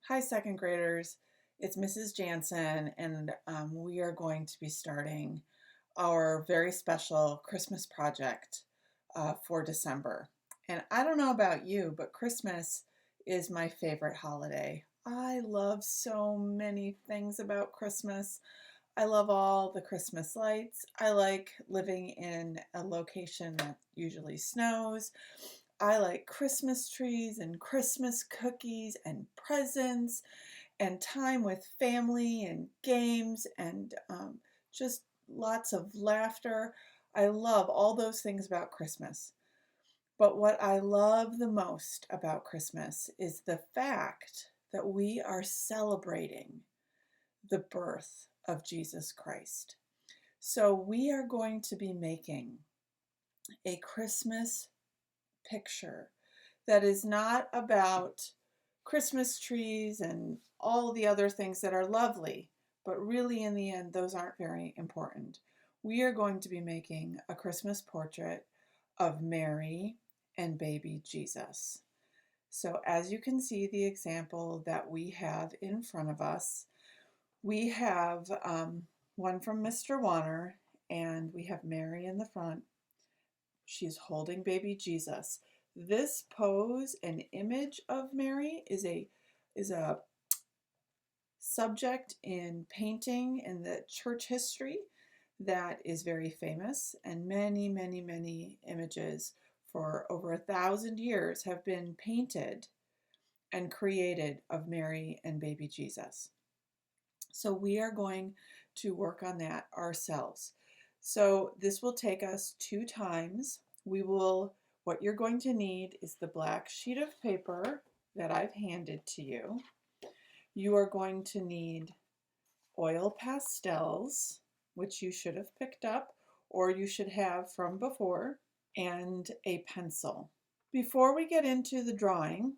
Hi, second graders. It's Mrs. Jansen, and we are going to be starting our very special Christmas project for December. And I don't know about you, but Christmas is my favorite holiday. I love so many things about Christmas. I love all the Christmas lights. I like living in a location that usually snows. I like Christmas trees and Christmas cookies and presents and time with family and games and just lots of laughter. I love all those things about Christmas. But what I love the most about Christmas is the fact that we are celebrating the birth of Jesus Christ. So we are going to be making a Christmas picture that is not about Christmas trees and all the other things that are lovely, but really in the end, those aren't very important. We are going to be making a Christmas portrait of Mary and baby Jesus. So as you can see the example that we have in front of us, we have one from Mr. Warner, and we have Mary in the front. She's holding baby Jesus. This pose and image of Mary is a subject in painting in the church history that is very famous, and many images for over 1,000 years have been painted and created of Mary and baby Jesus. So we are going to work on that ourselves. So this will take us 2 times. What you're going to need is the black sheet of paper that I've handed to you. You are going to need oil pastels, which you should have picked up or you should have from before, and a pencil. Before we get into the drawing,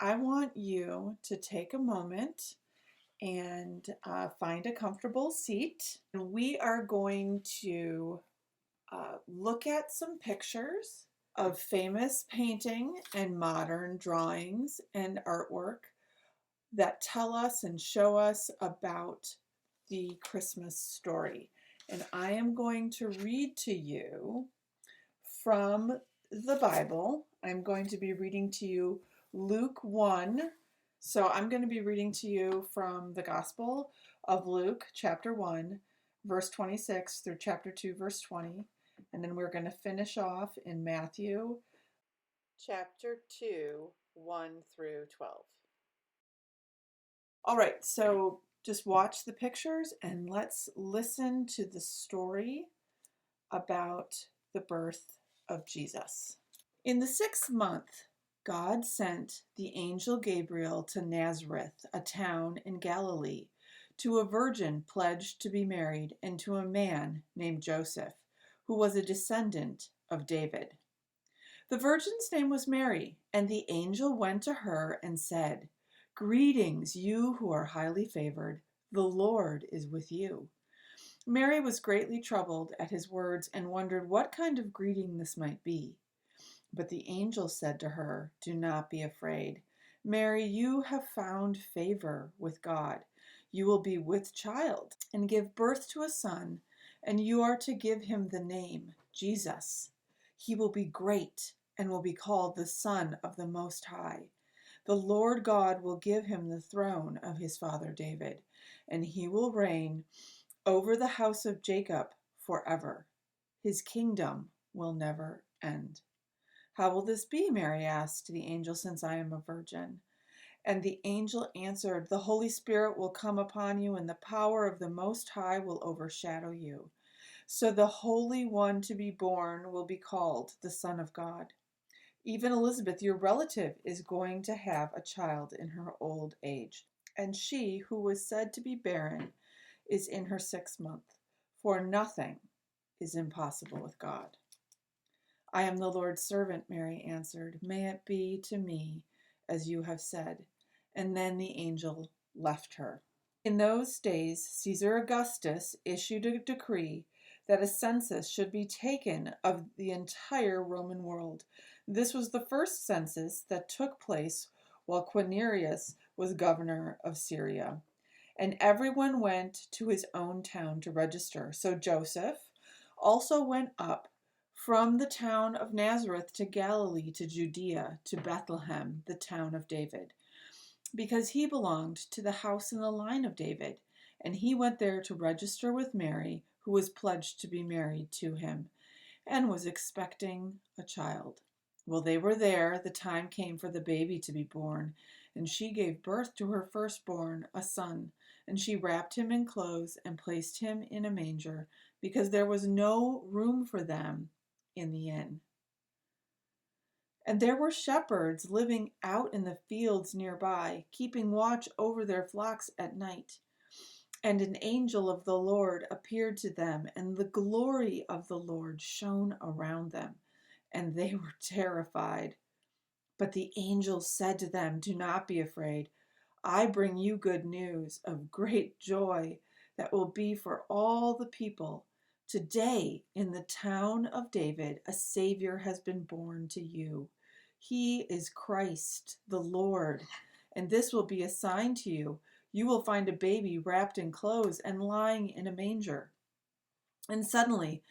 I want you to take a moment and find a comfortable seat. And we are going to look at some pictures of famous painting and modern drawings and artwork that tell us and show us about the Christmas story. And I am going to read to you from the Bible. I'm going to be reading to you Luke 1. So I'm going to be reading to you from the Gospel of Luke, chapter 1, verse 26 through chapter 2, verse 20. And then we're going to finish off in Matthew, chapter 2, 1 through 12. All right, so just watch the pictures and let's listen to the story about the birth of Jesus. In the 6th month, God sent the angel Gabriel to Nazareth, a town in Galilee, to a virgin pledged to be married, and to a man named Joseph, who was a descendant of David. The virgin's name was Mary, and the angel went to her and said, "Greetings, you who are highly favored. The Lord is with you." Mary was greatly troubled at his words and wondered what kind of greeting this might be. But the angel said to her, "Do not be afraid. Mary, you have found favor with God. You will be with child and give birth to a son, and you are to give him the name Jesus. He will be great and will be called the Son of the Most High. The Lord God will give him the throne of his father David, and he will reign over the house of Jacob forever. His kingdom will never end." "How will this be?" Mary asked the angel, "since I am a virgin?" And the angel answered, "The Holy Spirit will come upon you, and the power of the Most High will overshadow you. So the Holy One to be born will be called the Son of God. Even Elizabeth, your relative, is going to have a child in her old age, and she, who was said to be barren, is in her 6th month, for nothing is impossible with God." "I am the Lord's servant," Mary answered. "May it be to me as you have said." And then the angel left her. In those days, Caesar Augustus issued a decree that a census should be taken of the entire Roman world. This was the first census that took place while Quirinius was governor of Syria. And everyone went to his own town to register. So Joseph also went up from the town of Nazareth to Galilee, to Judea, to Bethlehem, the town of David, because he belonged to the house and the line of David. And he went there to register with Mary, who was pledged to be married to him and was expecting a child. While they were there, the time came for the baby to be born, and she gave birth to her firstborn, a son. And she wrapped him in clothes and placed him in a manger, because there was no room for them in the inn. And there were shepherds living out in the fields nearby, keeping watch over their flocks at night. And an angel of the Lord appeared to them, and the glory of the Lord shone around them, and they were terrified. But the angel said to them, "Do not be afraid. I bring you good news of great joy that will be for all the people. Today, in the town of David, a Savior has been born to you. He is Christ the Lord, and this will be a sign to you. You will find a baby wrapped in clothes and lying in a manger." And suddenly,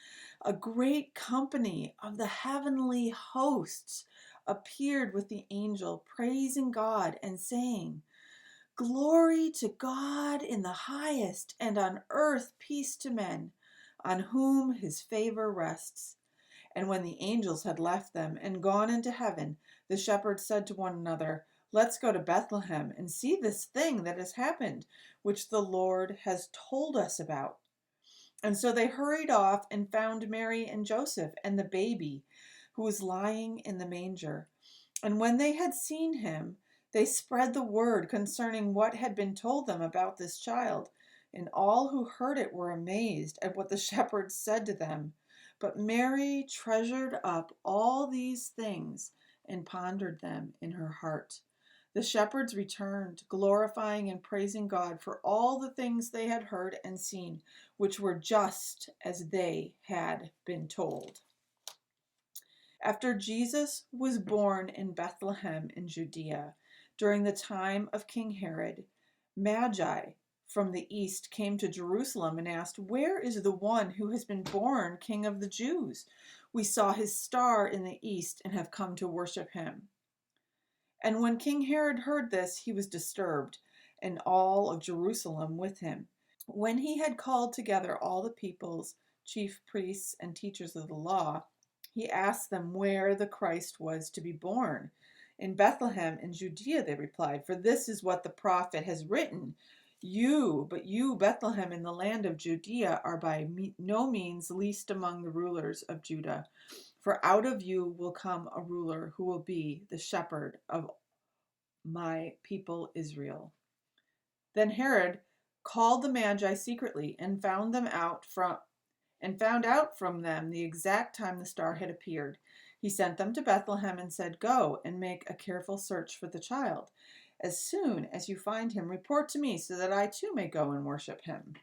a great company of the heavenly hosts appeared with the angel, praising God and saying, "Glory to God in the highest, and on earth peace to men, on whom his favor rests." And when the angels had left them and gone into heaven, the shepherds said to one another, "Let's go to Bethlehem and see this thing that has happened, which the Lord has told us about." And so they hurried off and found Mary and Joseph and the baby, who was lying in the manger. And when they had seen him, they spread the word concerning what had been told them about this child. And all who heard it were amazed at what the shepherds said to them. But Mary treasured up all these things and pondered them in her heart. The shepherds returned, glorifying and praising God for all the things they had heard and seen, which were just as they had been told. After Jesus was born in Bethlehem in Judea, during the time of King Herod, Magi from the east came to Jerusalem and asked, "Where is the one who has been born King of the Jews? We saw his star in the east and have come to worship him." And when King Herod heard this, he was disturbed, and all of Jerusalem with him. When he had called together all the people's chief priests and teachers of the law, he asked them where the Christ was to be born. "In Bethlehem in Judea," they replied, "for this is what the prophet has written. But you, Bethlehem, in the land of Judea, are by no means least among the rulers of Judah. For out of you will come a ruler who will be the shepherd of my people Israel." Then Herod called the Magi secretly and found out from them the exact time the star had appeared. He sent them to Bethlehem and said, "Go and make a careful search for the child. As soon as you find him, report to me so that I too may go and worship him."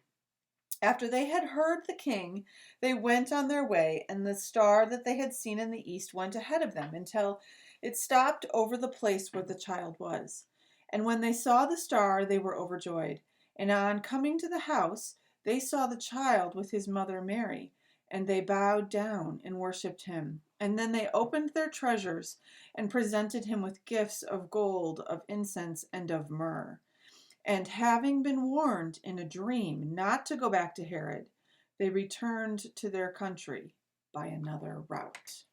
After they had heard the king, they went on their way, and the star that they had seen in the east went ahead of them until it stopped over the place where the child was. And when they saw the star, they were overjoyed. And on coming to the house, they saw the child with his mother Mary, and they bowed down and worshipped him. And then they opened their treasures and presented him with gifts of gold, of incense, and of myrrh. And having been warned in a dream not to go back to Herod, they returned to their country by another route.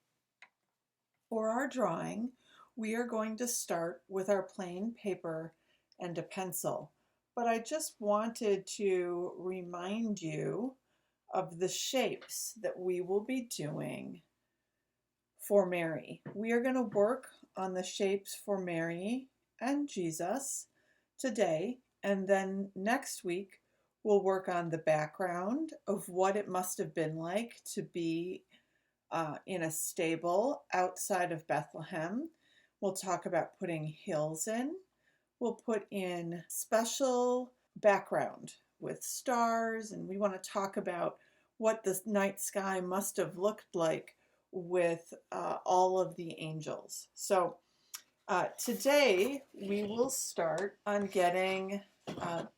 For our drawing, we are going to start with our plain paper and a pencil. But I just wanted to remind you of the shapes that we will be doing for Mary. We are going to work on the shapes for Mary and Jesus today, and then next week we'll work on the background of what it must have been like to be in a stable outside of Bethlehem. We'll talk about putting hills in. We'll put in special background with stars, and we want to talk about what the night sky must have looked like with all of the angels. So Today we will start on getting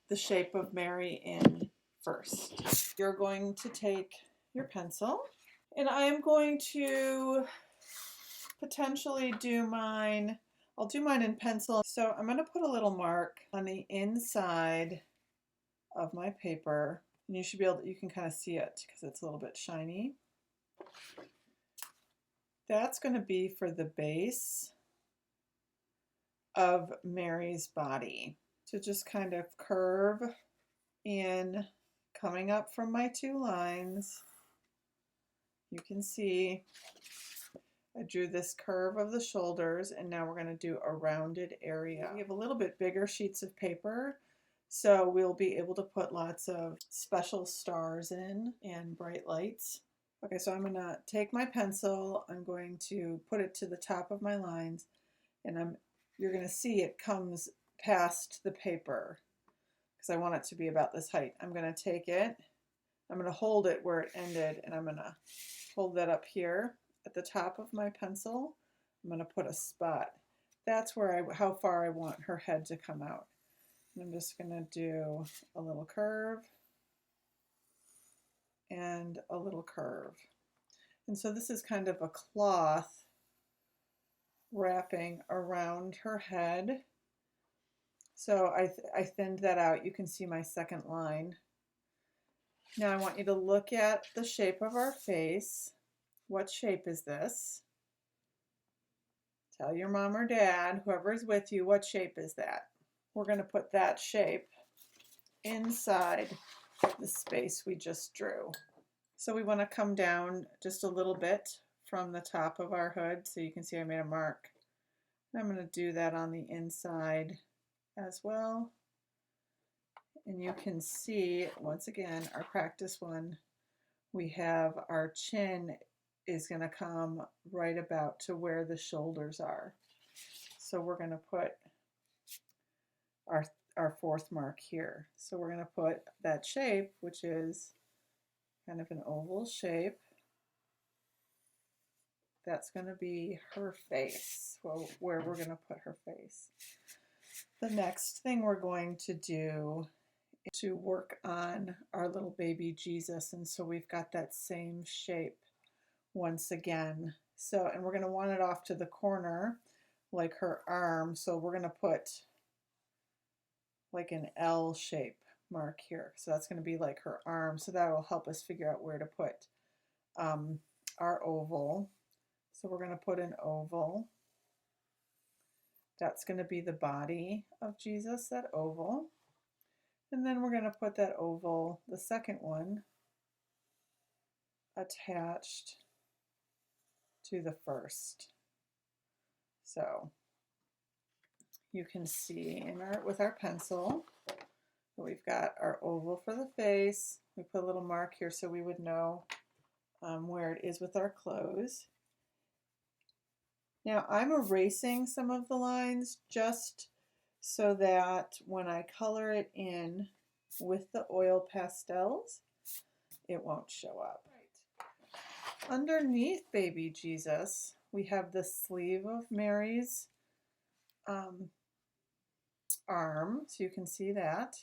the shape of Mary in first. You're going to take your pencil, and I'm going to potentially do mine. I'll do mine in pencil. So I'm going to put a little mark on the inside of my paper, and you should be able to, you can kind of see it because it's a little bit shiny. That's going to be for the base of Mary's body. To just kind of curve in, coming up from my two lines. You can see I drew this curve of the shoulders, and now we're going to do a rounded area. We have a little bit bigger sheets of paper, so we'll be able to put lots of special stars in and bright lights. Okay, so I'm going to take my pencil, I'm going to put it to the top of my lines, and you're going to see it comes past the paper because I want it to be about this height. I'm going to take it, I'm going to hold it where it ended, and I'm going to hold that up here at the top of my pencil. I'm going to put a spot. That's where how far I want her head to come out. And I'm just going to do a little curve and a little curve. And so this is kind of a cloth wrapping around her head. So I thinned that out. You can see my second line. Now I want you to look at the shape of our face. What shape is this? Tell your mom or dad, whoever's with you, what shape is that? We're going to put that shape inside the space we just drew. So we want to come down just a little bit from the top of our hood, so you can see I made a mark. And I'm going to do that on the inside as well. And you can see, once again, our practice one, we have our chin is going to come right about to where the shoulders are. So we're going to put our fourth mark here. So we're going to put that shape, which is kind of an oval shape. That's going to be her face, well, where we're going to put her face. The next thing we're going to do is to work on our little baby Jesus, and so we've got that same shape once again. So, and we're going to want it off to the corner like her arm, so we're going to put like an L shape mark here. So that's going to be like her arm, so that will help us figure out where to put our oval. So we're going to put an oval. That's going to be the body of Jesus, that oval. And then we're going to put that oval, the second one, attached to the first. So you can see with our pencil, we've got our oval for the face. We put a little mark here so we would know where it is with our clothes. Now I'm erasing some of the lines just so that when I color it in with the oil pastels, it won't show up. Right. Underneath baby Jesus, we have the sleeve of Mary's arm, so you can see that.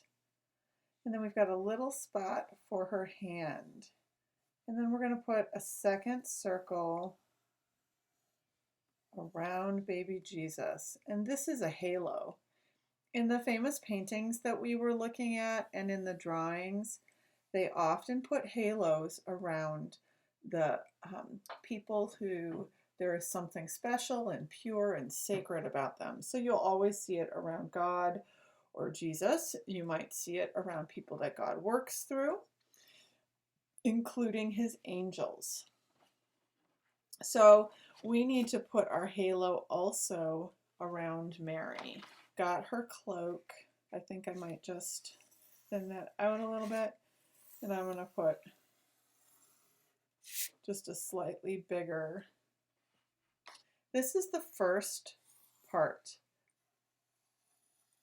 And then we've got a little spot for her hand. And then we're going to put a second circle around baby Jesus. And this is a halo. In the famous paintings that we were looking at and in the drawings, they often put halos around the people who there is something special and pure and sacred about them. So you'll always see it around God or Jesus. You might see it around people that God works through, including his angels. So we need to put our halo also around Mary. Got her cloak. I think I might just thin that out a little bit, and I'm going to put just a slightly bigger. This is the first part.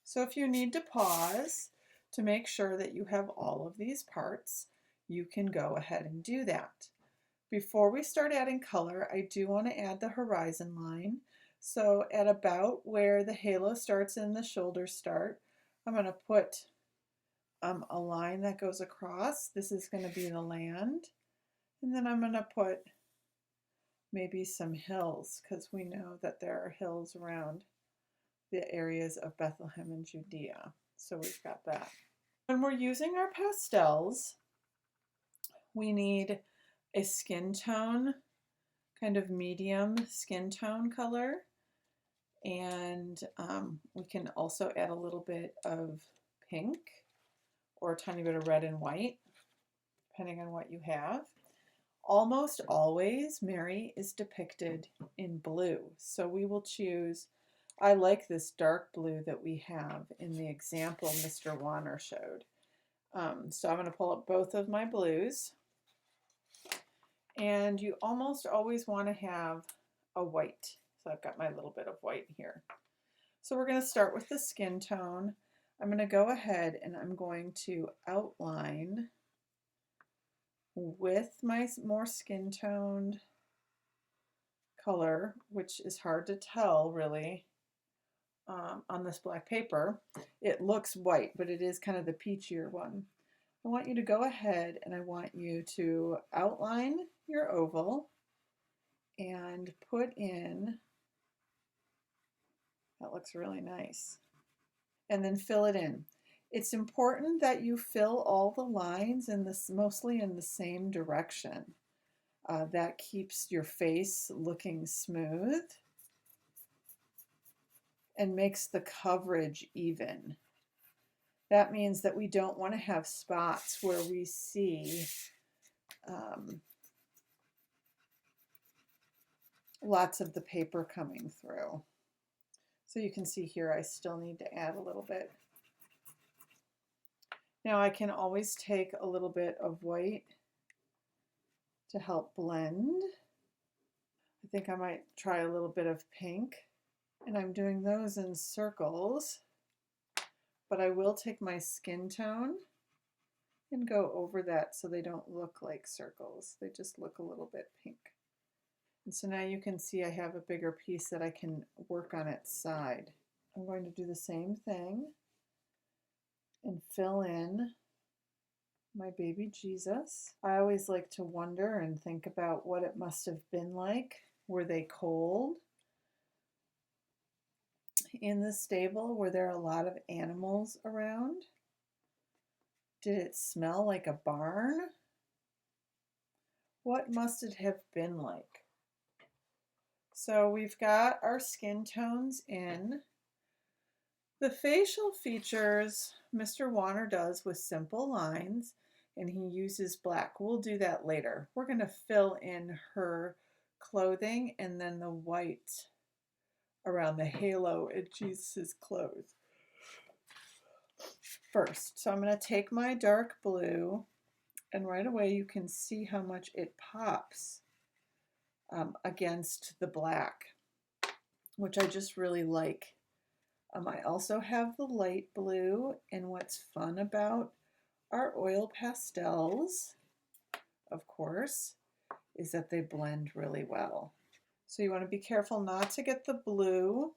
So if you need to pause to make sure that you have all of these parts, you can go ahead and do that. Before we start adding color, I do want to add the horizon line. So at about where the halo starts and the shoulders start, I'm going to put a line that goes across. This is going to be the land. And then I'm going to put maybe some hills, because we know that there are hills around the areas of Bethlehem and Judea. So we've got that. When we're using our pastels, we need a skin tone, kind of medium skin tone color. And we can also add a little bit of pink or a tiny bit of red and white, depending on what you have. Almost always Mary is depicted in blue. So we will choose, I like this dark blue that we have in the example Mr. Warner showed. So I'm going to pull up both of my blues. And you almost always want to have a white. So I've got my little bit of white here. So we're going to start with the skin tone. I'm going to go ahead and I'm going to outline with my more skin toned color, which is hard to tell really on this black paper. It looks white, but it is kind of the peachier one. I want you to go ahead and I want you to outline your oval and put in, that looks really nice, and then fill it in. It's important that you fill all the lines in this mostly in the same direction. That keeps your face looking smooth and makes the coverage even. That means that we don't want to have spots where we see lots of the paper coming through. So you can see here I still need to add a little bit. Now I can always take a little bit of white to help blend. I think I might try a little bit of pink, and I'm doing those in circles, but I will take my skin tone and go over that so they don't look like circles. They just look a little bit pink. And so now you can see I have a bigger piece that I can work on its side. I'm going to do the same thing and fill in my baby Jesus. I always like to wonder and think about what it must have been like. Were they cold in the stable? Were there a lot of animals around? Did it smell like a barn? What must it have been like? So we've got our skin tones in. The facial features Mr. Warner does with simple lines, and he uses black. We'll do that later. We're going to fill in her clothing and then the white around the halo in Jesus' clothes first. So I'm going to take my dark blue, and right away you can see how much it pops against the black, which I just really like. I also have the light blue, and what's fun about our oil pastels, of course, is that they blend really well. So you want to be careful not to get the blue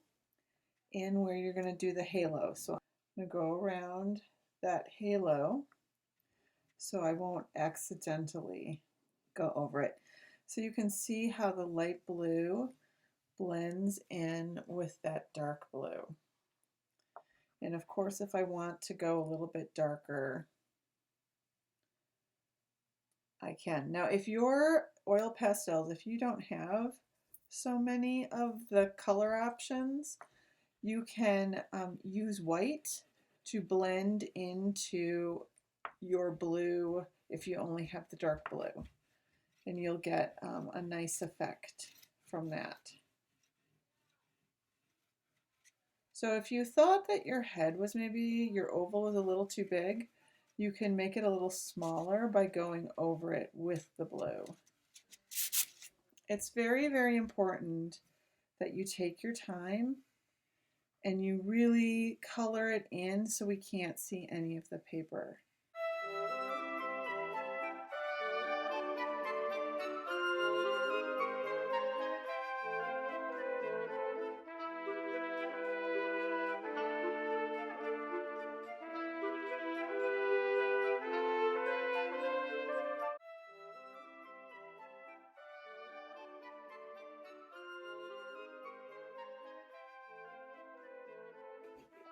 in where you're going to do the halo. So I'm going to go around that halo so I won't accidentally go over it. So you can see how the light blue blends in with that dark blue. And of course, if I want to go a little bit darker, I can. Now, if your oil pastels, if you don't have so many of the color options, you can use white to blend into your blue if you only have the dark blue. And you'll get a nice effect from that. So if you thought that your head was maybe, your oval was a little too big, you can make it a little smaller by going over it with the blue. It's very, very important that you take your time and you really color it in so we can't see any of the paper.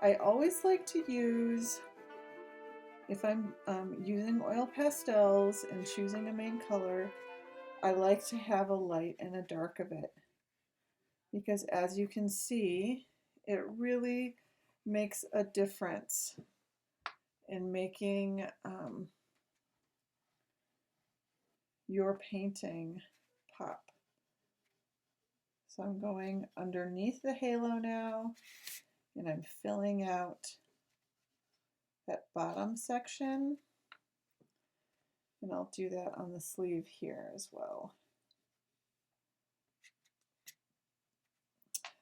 I always like to use, if I'm using oil pastels and choosing a main color, I like to have a light and a dark of it, because as you can see, it really makes a difference in making your painting pop. So I'm going underneath the halo now, and I'm filling out that bottom section, and I'll do that on the sleeve here as well.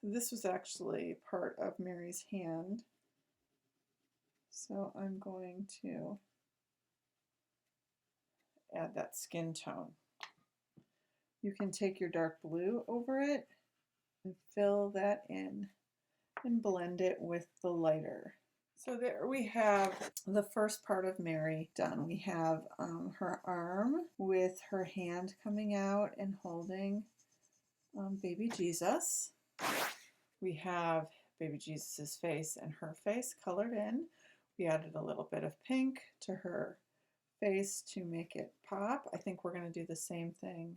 This was actually part of Mary's hand, so I'm going to add that skin tone. You can take your dark blue over it and fill that in and blend it with the lighter. So there we have the first part of Mary done. We have her arm with her hand coming out and holding baby Jesus. We have baby Jesus's face and her face colored in. We added a little bit of pink to her face to make it pop. I think we're going to do the same thing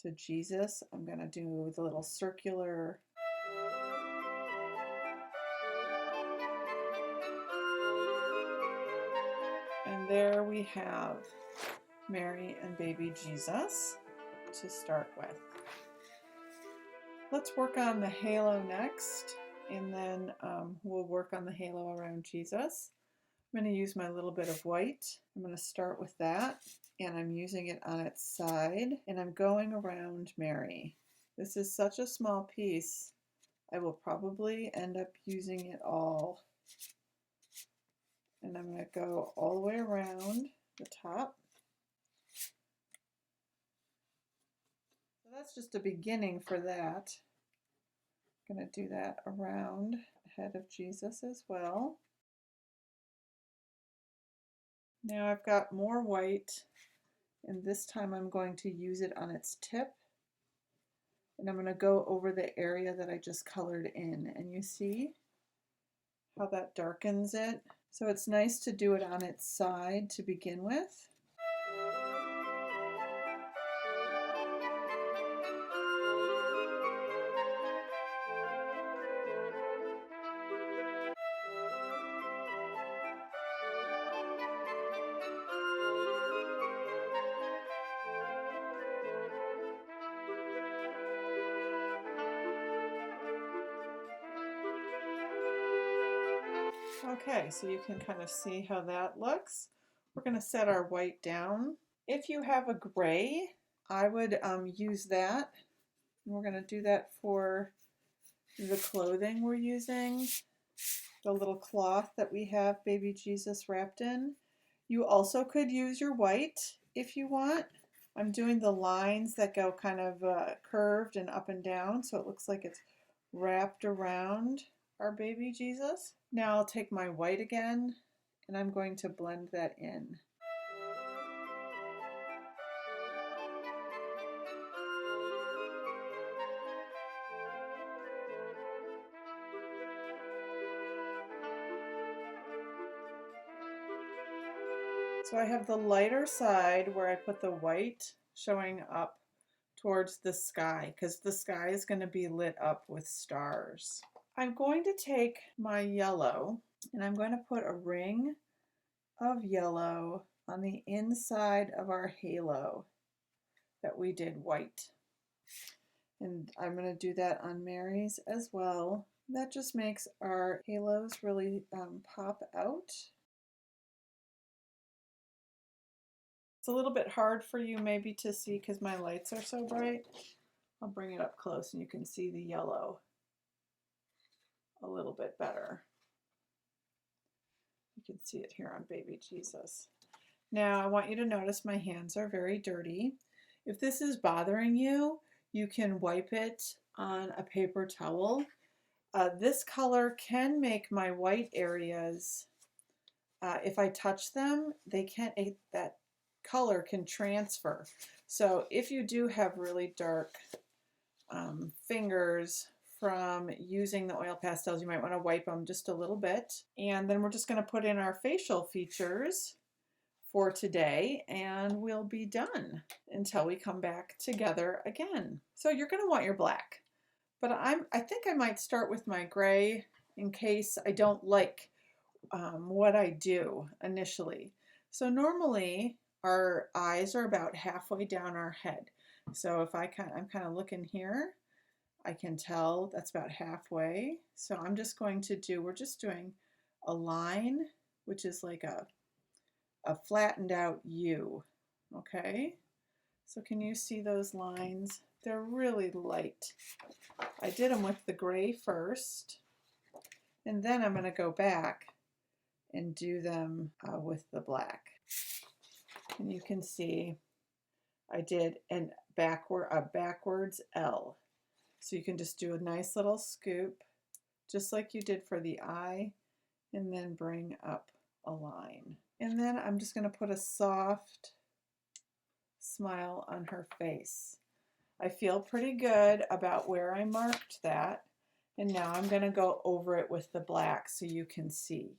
to Jesus. I'm going to do the little circular and there we have Mary and baby Jesus to start with. Let's work on the halo next, and then we'll work on the halo around Jesus. I'm going to use my little bit of white. I'm going to start with that, and I'm using it on its side, and I'm going around Mary. This is such a small piece, I will probably end up using it all. And I'm going to go all the way around the top. So that's just a beginning for that. I'm going to do that around the head of Jesus as well. Now I've got more white, and this time I'm going to use it on its tip. And I'm going to go over the area that I just colored in, and you see how that darkens it. So it's nice to do it on its side to begin with. Okay, so you can kind of see how that looks. We're going to set our white down. If you have a gray, I would use that. And we're going to do that for the clothing we're using, the little cloth that we have baby Jesus wrapped in. You also could use your white if you want. I'm doing the lines that go kind of curved and up and down, so it looks like it's wrapped around our baby Jesus. Now I'll take my white again, and I'm going to blend that in. So I have the lighter side where I put the white showing up towards the sky, because the sky is going to be lit up with stars. I'm going to take my yellow, and I'm going to put a ring of yellow on the inside of our halo that we did white. And I'm going to do that on Mary's as well. That just makes our halos really pop out. It's a little bit hard for you maybe to see because my lights are so bright. I'll bring it up close and you can see the yellow a little bit better. You can see it here on baby Jesus. Now I want you to notice my hands are very dirty. If this is bothering you, you can wipe it on a paper towel. This color can make my white areas, if I touch them, that color can transfer. So if you do have really dark fingers from using the oil pastels, you might want to wipe them just a little bit. And then we're just going to put in our facial features for today, and we'll be done until we come back together again. So you're going to want your black, but I think I might start with my gray in case I don't like what I do initially. So normally our eyes are about halfway down our head. So if I'm kind of looking here, I can tell that's about halfway. So I'm just going to we're just doing a line, which is like a flattened out U, okay? So can you see those lines? They're really light. I did them with the gray first, and then I'm going to go back and do them with the black. And you can see I did a backwards L. So you can just do a nice little scoop, just like you did for the eye, and then bring up a line. And then I'm just going to put a soft smile on her face. I feel pretty good about where I marked that. And now I'm going to go over it with the black so you can see.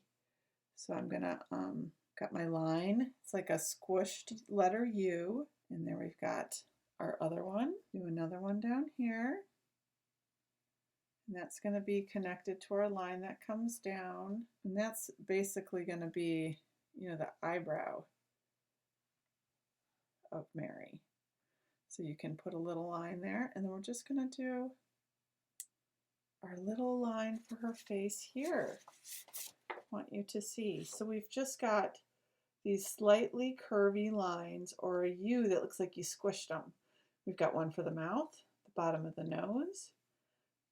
So I'm going to, got my line. It's like a squished letter U. And there we've got our other one. Do another one down here. And that's going to be connected to our line that comes down. And that's basically going to be, you know, the eyebrow of Mary. So you can put a little line there, and then we're just going to do our little line for her face here. I want you to see. So we've just got these slightly curvy lines, or a U that looks like you squished them. We've got one for the mouth, the bottom of the nose,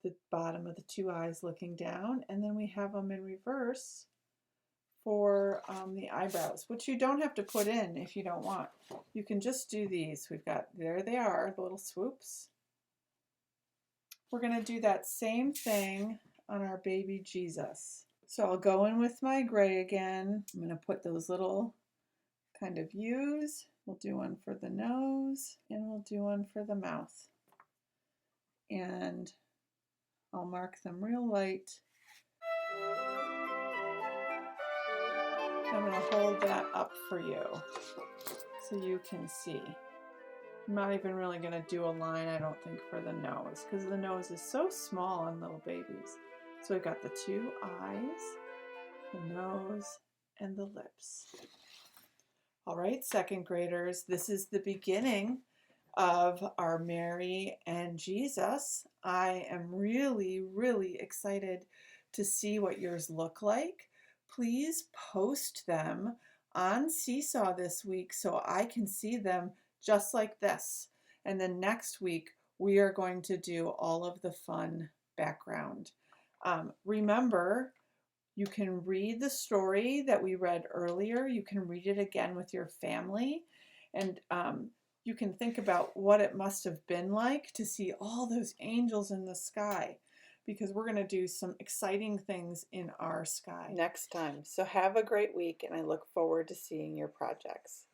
the bottom of the two eyes looking down, and then we have them in reverse for the eyebrows, which you don't have to put in if you don't want. You can just do these. We've got, there they are, the little swoops. We're going to do that same thing on our baby Jesus. So I'll go in with my gray again. I'm going to put those little kind of U's. We'll do one for the nose, and we'll do one for the mouth. And I'll mark them real light. I'm going to hold that up for you so you can see. I'm not even really going to do a line, I don't think, for the nose, because the nose is so small on little babies. So we've got the two eyes, the nose, and the lips. All right, second graders, this is the beginning of our Mary and Jesus. I am really, really excited to see what yours look like. Please post them on Seesaw this week so I can see them just like this. And then next week, we are going to do all of the fun background. Remember, you can read the story that we read earlier. You can read it again with your family. And you can think about what it must have been like to see all those angels in the sky, because we're going to do some exciting things in our sky next time. So have a great week, and I look forward to seeing your projects.